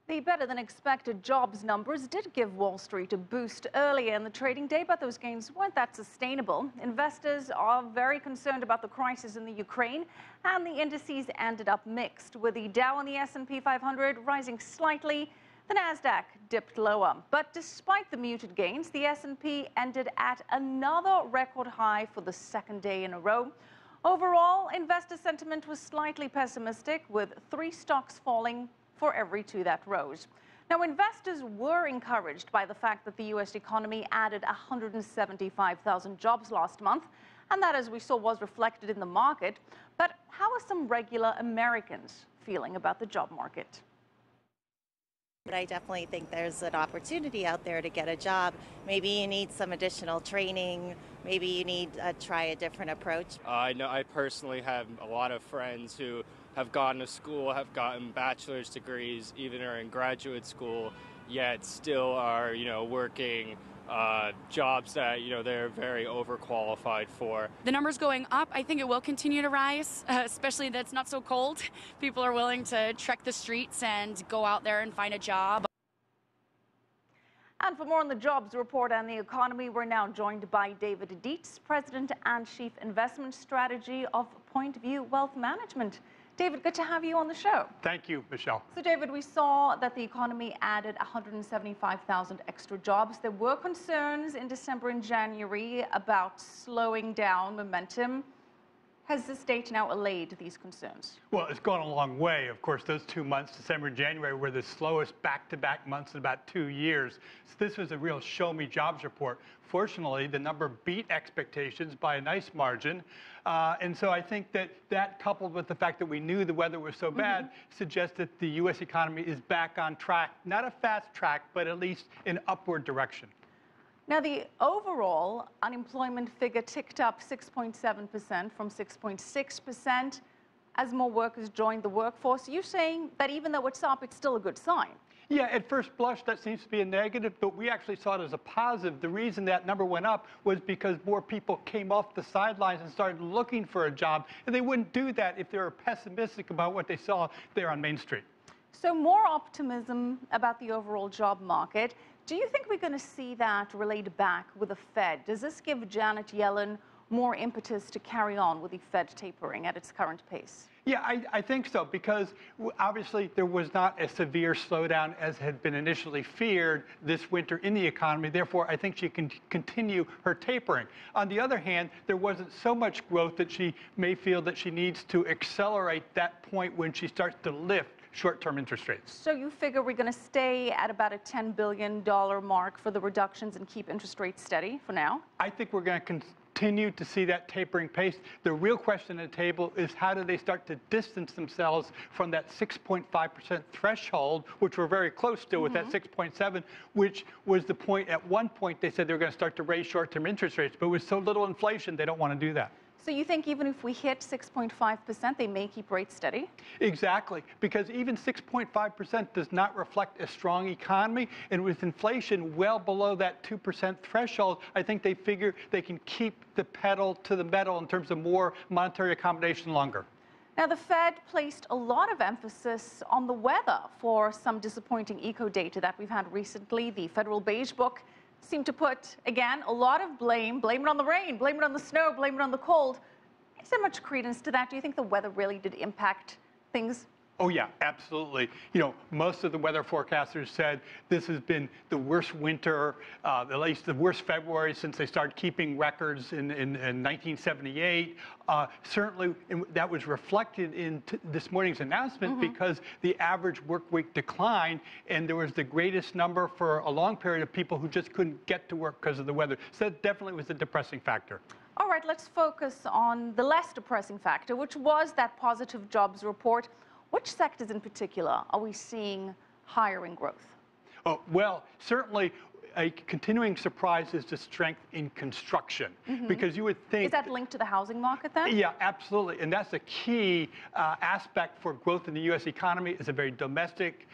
The better-than-expected jobs numbers did give Wall Street a boost earlier in the trading day, but those gains weren't that sustainable. Investors are very concerned about the crisis in the Ukraine, and the indices ended up mixed, with the Dow and the S&P 500 rising slightly. The Nasdaq dipped lower. But despite the muted gains, the S&P ended at another record high for the second day in a row. Overall, investor sentiment was slightly pessimistic, with 3 stocks falling for every 2 that rose. Now, investors were encouraged by the fact that the U.S. economy added 175,000 jobs last month, and that, as we saw, was reflected in the market. But how are some regular Americans feeling about the job market? But I definitely think there's an opportunity out there to get a job. Maybe you need some additional training. Maybe you need to try a different approach. I know I personally have a lot of friends who have gone to school, have gotten bachelor's degrees, even are in graduate school, yet still are, working jobs that, they're very overqualified for. The numbers going up, I think it will continue to rise, especially that it's not so cold. People are willing to trek the streets and go out there and find a job. And for more on the jobs report and the economy, we're now joined by David Dietze, President and Chief Investment Strategy of Point View Wealth Management. David, good to have you on the show. Thank you, Michelle. So, David, we saw that the economy added 175,000 extra jobs. There were concerns in December and January about slowing down momentum. Has this data now allayed these concerns? Well, it's gone a long way. Of course, those 2 months, December and January, were the slowest back-to-back months in about 2 years. So this was a real show-me jobs report. Fortunately, the number beat expectations by a nice margin. And so I think that coupled with the fact that we knew the weather was so bad suggests that the U.S. economy is back on track. Not a fast track, but at least in upward direction. Now, the overall unemployment figure ticked up 6.7% from 6.6% as more workers joined the workforce. You're saying that even though it's up, it's still a good sign? Yeah, at first blush, that seems to be a negative, but we actually saw it as a positive. The reason that number went up was because more people came off the sidelines and started looking for a job, and they wouldn't do that if they were pessimistic about what they saw there on Main Street. So more optimism about the overall job market. Do you think we're going to see that relayed back with the Fed? Does this give Janet Yellen more impetus to carry on with the Fed tapering at its current pace? Yeah, I think so, because obviously there was not a severe slowdown as had been initially feared this winter in the economy. Therefore, I think she can continue her tapering. On the other hand, there wasn't so much growth that she may feel that she needs to accelerate that point when she starts to lift short-term interest rates. So you figure we're going to stay at about a $10 billion mark for the reductions and keep interest rates steady for now? I think we're going to continue to see that tapering pace. The real question at the table is how do they start to distance themselves from that 6.5% threshold, which we're very close to with that 6.7, which was the point at one point they said they were going to start to raise short-term interest rates, but with so little inflation, they don't want to do that. So you think even if we hit 6.5%, they may keep rates steady? Exactly, because even 6.5% does not reflect a strong economy, and with inflation well below that 2% threshold, I think they figure they can keep the pedal to the metal in terms of more monetary accommodation longer. Now, the Fed placed a lot of emphasis on the weather for some disappointing eco data that we've had recently. The Federal Beige Book seemed to put, again, a lot of blame it on the rain, blame it on the snow, blame it on the cold. Is there much credence to that? Do you think the weather really did impact things? Oh, yeah, absolutely. Most of the weather forecasters said this has been the worst winter, at least the worst February since they started keeping records in 1978. Certainly, that was reflected in this morning's announcement because the average work week declined, and there was the greatest number for a long period of people who just couldn't get to work because of the weather. So that definitely was a depressing factor. All right, let's focus on the less depressing factor, which was that positive jobs report. Which sectors in particular are we seeing hiring growth? Oh, well, certainly a continuing surprise is the strength in construction, because you would think... Is that linked to the housing market then? Yeah, absolutely. And that's a key aspect for growth in the U.S. economy. It's a very domestic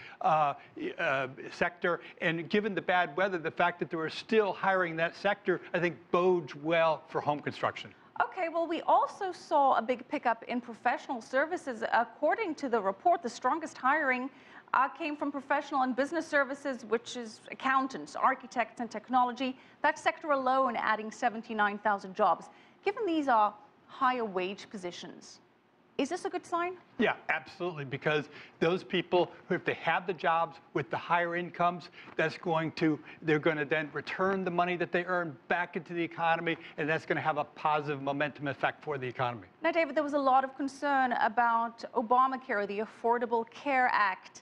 sector. And given the bad weather, the fact that they were still hiring that sector, I think bodes well for home construction. Okay, well, we also saw a big pickup in professional services. According to the report, the strongest hiring came from professional and business services, which is accountants, architects, and technology. That sector alone adding 79,000 jobs. Given these are higher wage positions, is this a good sign? Yeah, absolutely, because those people, if they have the jobs with the higher incomes, they're going to then return the money that they earn back into the economy, and that's going to have a positive momentum effect for the economy. Now, David, there was a lot of concern about Obamacare, the Affordable Care Act,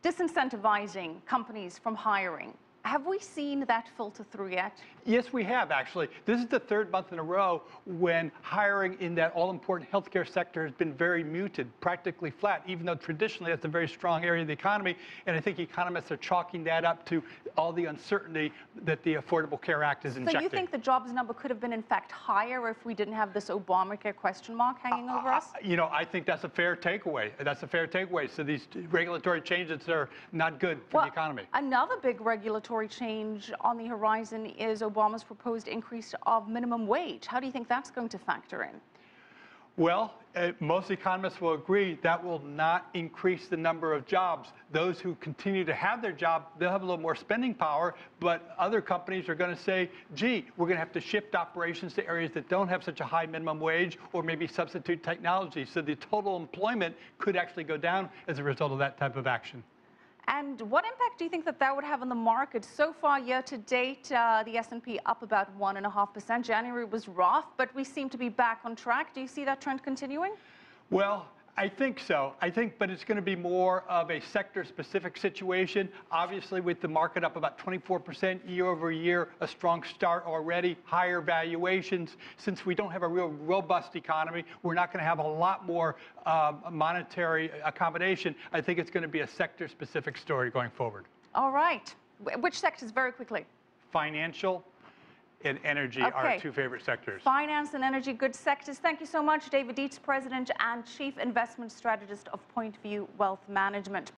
disincentivizing companies from hiring. Have we seen that filter through yet? Yes, we have, actually. This is the third month in a row when hiring in that all-important healthcare sector has been very muted, practically flat, even though traditionally that's a very strong area of the economy. And I think economists are chalking that up to all the uncertainty that the Affordable Care Act is injecting. So you think the jobs number could have been, in fact, higher if we didn't have this Obamacare question mark hanging over us? You know, I think that's a fair takeaway. That's a fair takeaway. So these regulatory changes are not good for the economy. Another big regulatory change on the horizon is Obama's proposed increase of minimum wage. How do you think that's going to factor in? Well, most economists will agree that will not increase the number of jobs. Those who continue to have their job, they'll have a little more spending power, but other companies are going to say, gee, we're going to have to shift operations to areas that don't have such a high minimum wage, or maybe substitute technology. So the total employment could actually go down as a result of that type of action. And what impact do you think that that would have on the market? So far, year to date, the S&P up about 1.5%. January was rough, but we seem to be back on track. Do you see that trend continuing? Well, I think so. But it's going to be more of a sector-specific situation. Obviously, with the market up about 24% year over year, a strong start already, higher valuations. Since we don't have a real robust economy, we're not going to have a lot more monetary accommodation. I think it's going to be a sector-specific story going forward. All right. Which sectors, very quickly? Financial and energy are our two favorite sectors. Finance and energy, good sectors. Thank you so much, David Dietze, President and Chief Investment Strategist of Point View Wealth Management.